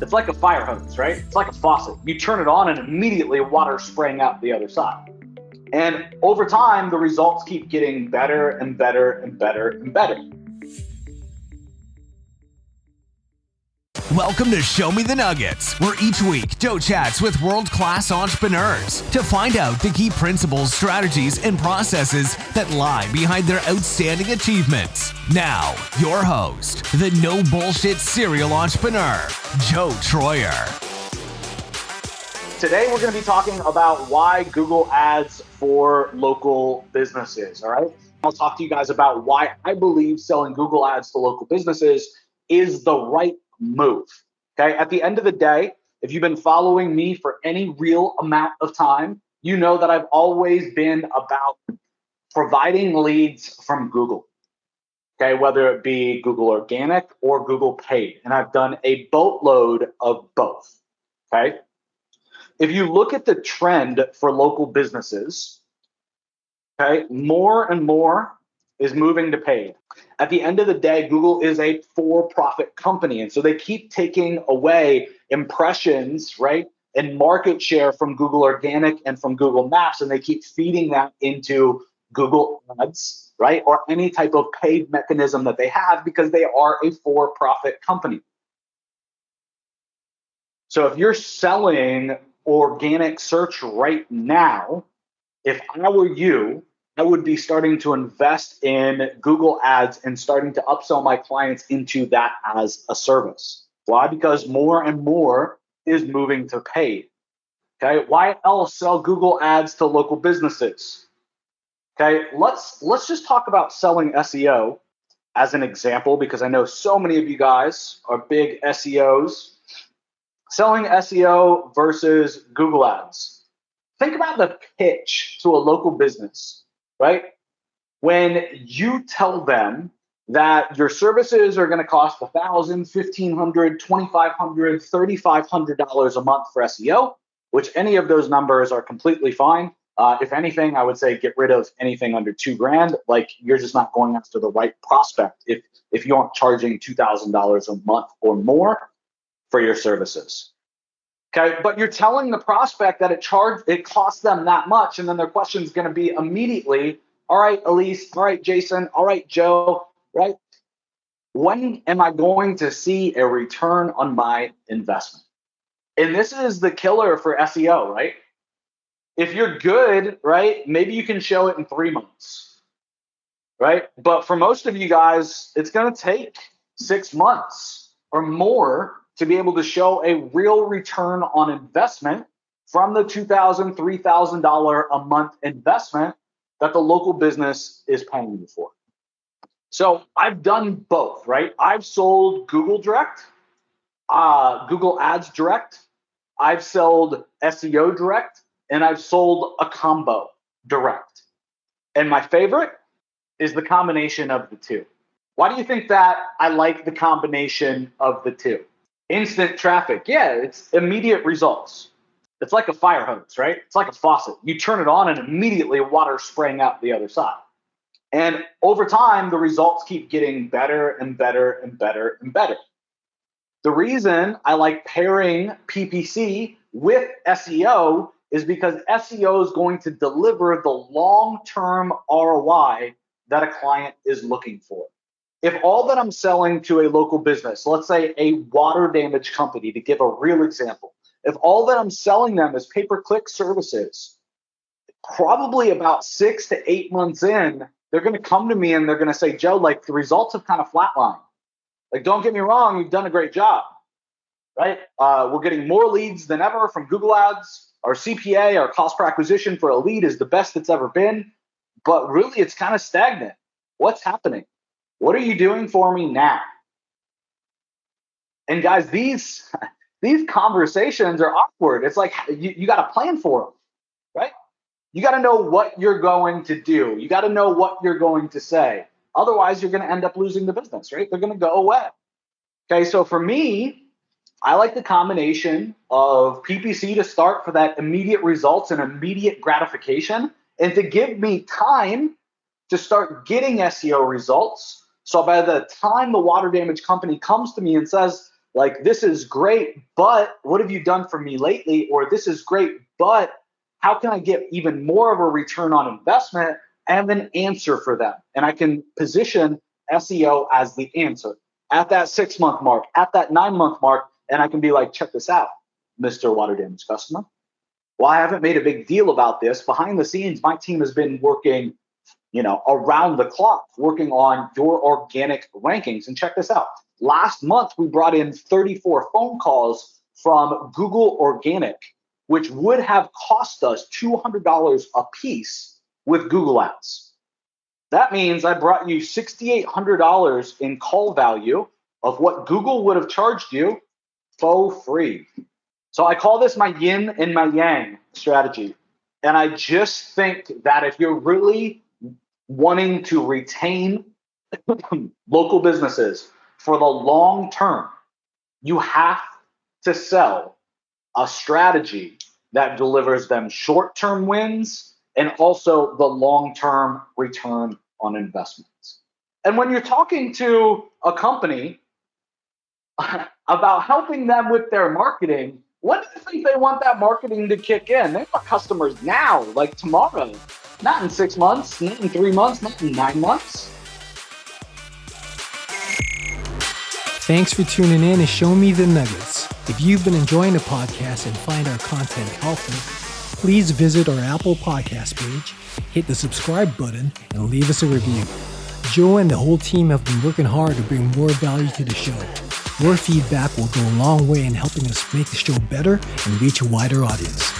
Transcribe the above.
It's like a fire hose, right? It's like a faucet. You turn it on and immediately water's spraying out the other side. And over time, the results keep getting better and better and better and better. Welcome to Show Me the Nuggets, where each week Joe chats with world-class entrepreneurs to find out the key principles, strategies, and processes that lie behind their outstanding achievements. Now, your host, the no bullshit serial entrepreneur, Joe Troyer. Today, we're going to be talking about why Google ads for local businesses, all right? I'll talk to you guys about why I believe selling Google ads to local businesses is the right move, okay? At the end of the day, if you've been following me for any real amount of time, you know that I've always been about providing leads from Google, okay? Whether it be Google Organic or Google Paid, and I've done a boatload of both, okay? If you look at the trend for local businesses, okay, more and more is moving to paid. At the end of the day, Google is a for-profit company, and so they keep taking away impressions, right, and market share from Google Organic and from Google Maps, and they keep feeding that into Google Ads, right, or any type of paid mechanism that they have because they are a for-profit company. So if you're selling organic search right now, if I were you, I would be starting to invest in Google Ads and starting to upsell my clients into that as a service. Why? Because more and more is moving to paid. Okay, why else sell Google Ads to local businesses? Okay, let's just talk about selling SEO as an example, because I know so many of you guys are big SEOs. Selling SEO versus Google Ads. Think about the pitch to a local business, right? When you tell them that your services are going to cost $1,000, $1,500, $2,500, $3,500 a month for SEO, which any of those numbers are completely fine. If anything, I would say get rid of anything under $2,000. Like, you're just not going after the right prospect if you aren't charging $2,000 a month or more for your services. Okay, but you're telling the prospect that it costs them that much, and then their question is going to be immediately, all right, Elise, all right, Jason, all right, Joe, right? When am I going to see a return on my investment? And this is the killer for SEO, right? If you're good, right, maybe you can show it in 3 months, right? But for most of you guys, it's going to take 6 months or more to be able to show a real return on investment from the $2,000, $3,000 a month investment that the local business is paying you for. So I've done both, right? I've sold Google Direct, Google Ads Direct, I've sold SEO Direct, and I've sold a combo direct. And my favorite is the combination of the two. Why do you think that I like the combination of the two? Instant traffic. Yeah, it's immediate results. It's like a fire hose, right? It's like a faucet. You turn it on and immediately water's spraying out the other side. And over time, the results keep getting better and better and better and better. The reason I like pairing PPC with SEO is because SEO is going to deliver the long-term ROI that a client is looking for. If all that I'm selling to a local business, let's say a water damage company, to give a real example, if all that I'm selling them is pay-per-click services, probably about 6 to 8 months in, they're going to come to me and they're going to say, Joe, like, the results have kind of flatlined. Like, don't get me wrong, you've done a great job, right? We're getting more leads than ever from Google Ads. Our CPA, our cost per acquisition for a lead, is the best it's ever been. But really, it's kind of stagnant. What's happening? What are you doing for me now? And guys, these conversations are awkward. It's like you got to plan for them, right? You got to know what you're going to do. You got to know what you're going to say. Otherwise, you're going to end up losing the business, right? They're going to go away. Okay, so for me, I like the combination of PPC to start for that immediate results and immediate gratification, and to give me time to start getting SEO results. So by the time the water damage company comes to me and says, Like, this is great, but what have you done for me lately? Or this is great, but how can I get even more of a return on investment? And an answer for them. And I can position SEO as the answer at that 6-month mark, at that 9-month mark. And I can be like, check this out, Mr. Water Damage customer. Well, I haven't made a big deal about this. Behind the scenes, my team has been working, around the clock, working on your organic rankings. And check this out. Last month, we brought in 34 phone calls from Google Organic, which would have cost us $200 a piece with Google Ads. That means I brought you $6,800 in call value of what Google would have charged you for free. So I call this my yin and my yang strategy. And I just think that if you're really wanting to retain local businesses for the long term, you have to sell a strategy that delivers them short-term wins and also the long-term return on investments. And when you're talking to a company about helping them with their marketing, when do you think they want that marketing to kick in? They want customers now, like tomorrow, not in 6 months, not in 3 months, not in 9 months. Thanks for tuning in and showing me the nuggets. If you've been enjoying the podcast and find our content helpful, please visit our Apple Podcast page, hit the subscribe button, and leave us a review. Joe and the whole team have been working hard to bring more value to the show. Your feedback will go a long way in helping us make the show better and reach a wider audience.